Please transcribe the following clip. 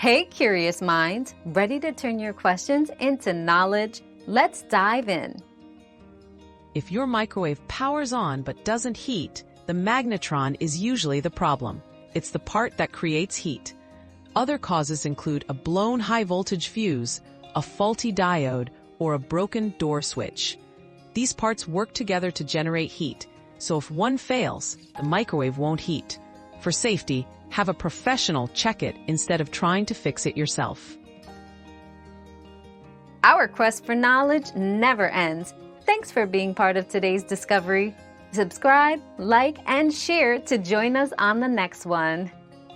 Hey, curious minds, ready to turn your questions into knowledge? Let's dive in. If your microwave powers on but doesn't heat, the magnetron is usually the problem. It's the part that creates heat. Other causes include a blown high-voltage fuse, a faulty diode, or a broken door switch. These parts work together to generate heat, so if one fails, the microwave won't heat. For safety, have a professional check it instead of trying to fix it yourself. Our quest for knowledge never ends. Thanks for being part of today's discovery. Subscribe, like, and share to join us on the next one.